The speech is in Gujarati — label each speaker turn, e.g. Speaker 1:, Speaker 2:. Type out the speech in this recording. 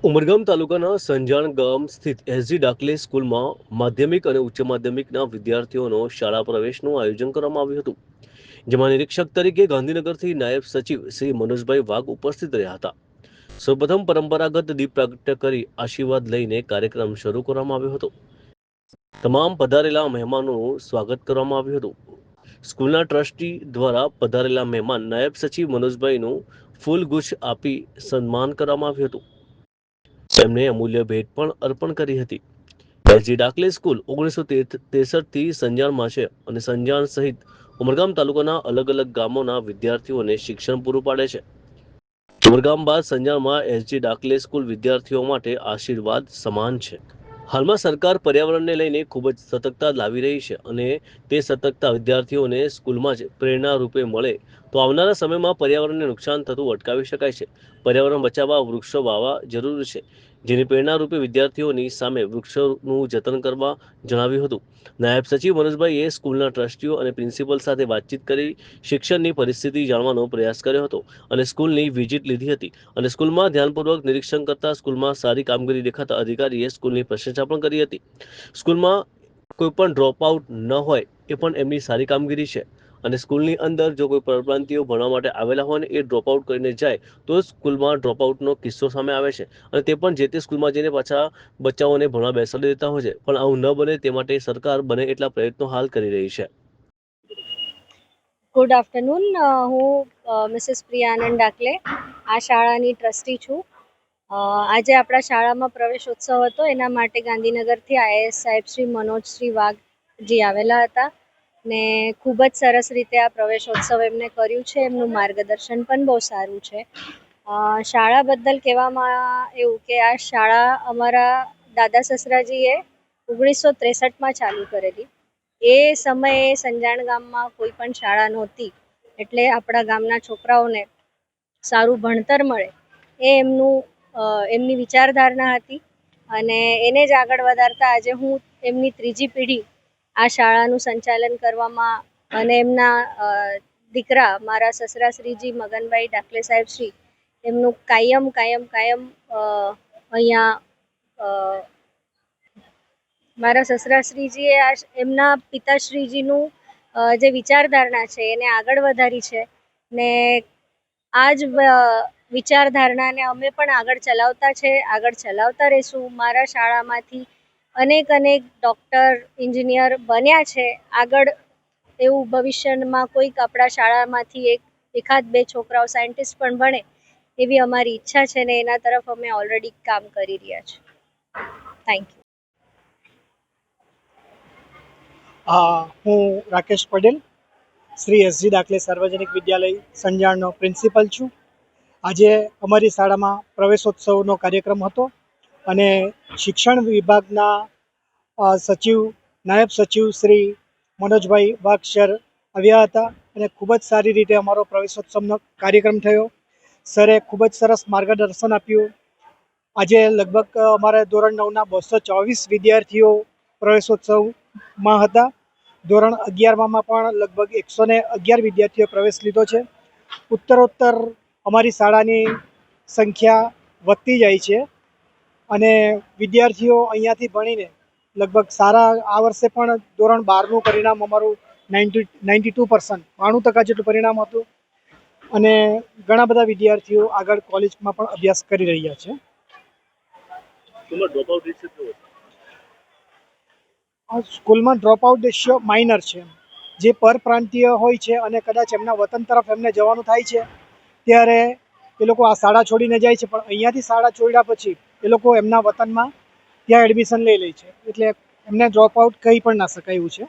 Speaker 1: ઉમરગામ તાલુકાના સંજાણ ગામ સ્થિત એસજી ડાકલે સ્કૂલમાં માધ્યમિક અને ઉચ્ચ માધ્યમિકના વિદ્યાર્થીઓનો શાળા પ્રવેશનું આયોજન કરવામાં આવ્યું હતું, જેમાં નિરીક્ષક તરીકે ગાંધીનગરથી નાયબ સચિવ શ્રી મનોજભાઈ વાઘ ઉપસ્થિત રહ્યા હતા. સૌપ્રથમ પરંપરાગત દીપ પ્રાગટ્ય કરી આશીર્વાદ લઈને કાર્યક્રમ શરૂ કરવામાં આવ્યો હતો. તમામ પધારેલા મહેમાનોનું સ્વાગત કરવામાં આવ્યું હતું. સ્કૂલના ટ્રસ્ટી દ્વારા પધારેલા મહેમાન નાયબ સચિવ મનોજભાઈનું ફૂલગુચ્છ આપી સન્માન કરવામાં આવ્યું હતું. તેમણે અમૂલ્ય ભેટ પણ અર્પણ કરી હતી. એસજી ડાકલે સ્કૂલ 1963થી સંજાણમાં છે અને સંજાણ સહિત ઉમરગામ તાલુકાના અલગ અલગ ગામોના વિદ્યાર્થીઓને શિક્ષણ પૂરું પાડે છે. ઉમરગામ બાદ સંજાણમાં એસજી ડાકલે સ્કૂલ વિદ્યાર્થીઓ માટે આશીર્વાદ સમાન છે. હાલમાં સરકાર પર્યાવરણને લઈને ખૂબ જ સતર્કતા લાવી રહી છે અને તે સતર્કતા વિદ્યાર્થીઓને સ્કૂલમાં જ પ્રેરણા રૂપે મળે તો આવનારા સમયમાં પર્યાવરણને નુકસાન થતું અટકાવી શકાય છે. પર્યાવરણ બચાવવા વૃક્ષો વાવવા જરૂરી છે, જેની પ્રેરણા રૂપે વિદ્યાર્થીઓની સામે વૃક્ષોનું જતન કરવા જણાવ્યું હતું. નાયબ સચિવ મનોજભાઈએ સ્કૂલના ટ્રસ્ટીઓ અને પ્રિન્સિપલ સાથે વાતચીત કરી શિક્ષણની પરિસ્થિતિ જાણવાનો પ્રયાસ કર્યો હતો અને સ્કૂલની વિઝિટ લીધી હતી અને સ્કૂલમાં ધ્યાનપૂર્વક નિરીક્ષણ કરતા સ્કૂલમાં સારી કામગીરી દેખાતા અધિકારીએ સ્કૂલની પ્રશંસા પણ કરી હતી. સ્કૂલમાં કોઈ પણ ડ્રોપ આઉટ ન હોય એ પણ એમની સારી કામગીરી છે અને સ્કૂલની અંદર જો કોઈ પરપ્રાંતિયો ભણવા માટે આવેલા હોય ને એ ડ્રોપ આઉટ કરીને જાય તો સ્કૂલમાં ડ્રોપ આઉટનો કિસ્સો સામે આવે છે અને તે પણ જે તે સ્કૂલમાં જઈને પાછા બચ્ચાઓને ભણવા બેસાડી દેતા હોય છે. પણ આવું ન બને તે માટે સરકાર બને એટલા પ્રયત્નો હાલ કરી રહી છે.
Speaker 2: Good afternoon. હું મિસિસ પ્રિયા આનંદ ડાકલે આ શાળાની ટ્રસ્ટી છું. આજે આપણા શાળામાં પ્રવેશોત્સવ હતો, એના માટે ગાંધીનગરથી આઈએએસ સાહેબ શ્રી મનોજશ્રી વાઘજી આવેલા હતા ને ખૂબ જ સરસ રીતે આ પ્રવેશોત્સવ એમને કર્યું છે. એમનું માર્ગદર્શન પણ બહુ સારું છે. શાળા બદલ કહેવામાં એવું કે આ શાળા અમારા દાદા સસરાજીએ 1963માં ચાલુ કરેલી. એ સમયે સંજાણ ગામમાં કોઈ પણ શાળા નહોતી, એટલે આપણા ગામના છોકરાઓને સારું ભણતર મળે એ એમની વિચારધારણા હતી અને એને જ આગળ વધારતા આજે હું એમની ત્રીજી પેઢી આ શાળાનું સંચાલન કરવામાં અને એમના દીકરા મારા સસરાશ્રીજી મગનભાઈ ડાકલે સાહેબ શ્રી એમનું કાયમ અહીંયા મારા સસરાશ્રીજીએ એમના પિતાશ્રીજીનું જે વિચારધારણા છે એને આગળ વધારી છે ને આ જ વિચારધારણાને અમે પણ આગળ ચલાવતા રહીશું. મારા શાળામાંથી અનેક ડૉક્ટર, એન્જિનિયર બન્યા છે. આગળ એવું ભવિષ્યમાં કોઈક આપણા શાળામાંથી એકાદ બે છોકરાઓ સાયન્ટિસ્ટ પણ બને એવી અમારી ઈચ્છા છે ને એના તરફ અમે ઓલરેડી કામ કરી રહ્યા છીએ. Thank
Speaker 3: you. હું રાકેશ પટેલ, શ્રી એસજી ડાકલે સાર્વજનિક વિદ્યાલય સંજાણનો પ્રિન્સિપલ છું. આજે અમારી શાળામાં પ્રવેશોત્સવનો કાર્યક્રમ હતો અને શિક્ષણ વિભાગના સચિવ, નાયબ સચિવ શ્રી મનોજભાઈ વાઘ સર આવ્યા હતા અને ખૂબ જ સારી રીતે અમારો પ્રવેશોત્સવનો કાર્યક્રમ થયો. સરે ખૂબ જ સરસ માર્ગદર્શન આપ્યું. આજે લગભગ અમારા ધોરણ 9ના 224 વિદ્યાર્થીઓ પ્રવેશોત્સવમાં હતા. ધોરણ 11માં પણ લગભગ 111 વિદ્યાર્થીઓ પ્રવેશ લીધો છે. ઉત્તરોત્તર અમારી શાળાની સંખ્યા વધતી જાય છે અને વિદ્યાર્થીઓ અહીંયાથી ભણીને લગભગ સારા, આ વર્ષે પણ ધોરણ 12નું પરિણામ અમારું 92%, 92% જેટલું પરિણામ હતું અને ઘણા બધા વિદ્યાર્થીઓ આગળ કોલેજમાં પણ અભ્યાસ કરી રહ્યા છે. સ્કૂલમાં ડ્રોપ આઉટ રેશિયો માઇનર છે. જે પરપ્રાંતીય હોય છે અને કદાચ એમના વતન તરફ એમને જવાનું થાય છે ત્યારે એ લોકો આ શાળા છોડીને જાય છે, પણ અહીંયાથી શાળા છોડ્યા પછી એ લોકો એમના વતનમાં ત્યાં એડમિશન લઈ લે છે, એટલે એમને ડ્રોપ આઉટ કહી પણ ના શકાય એવું છે.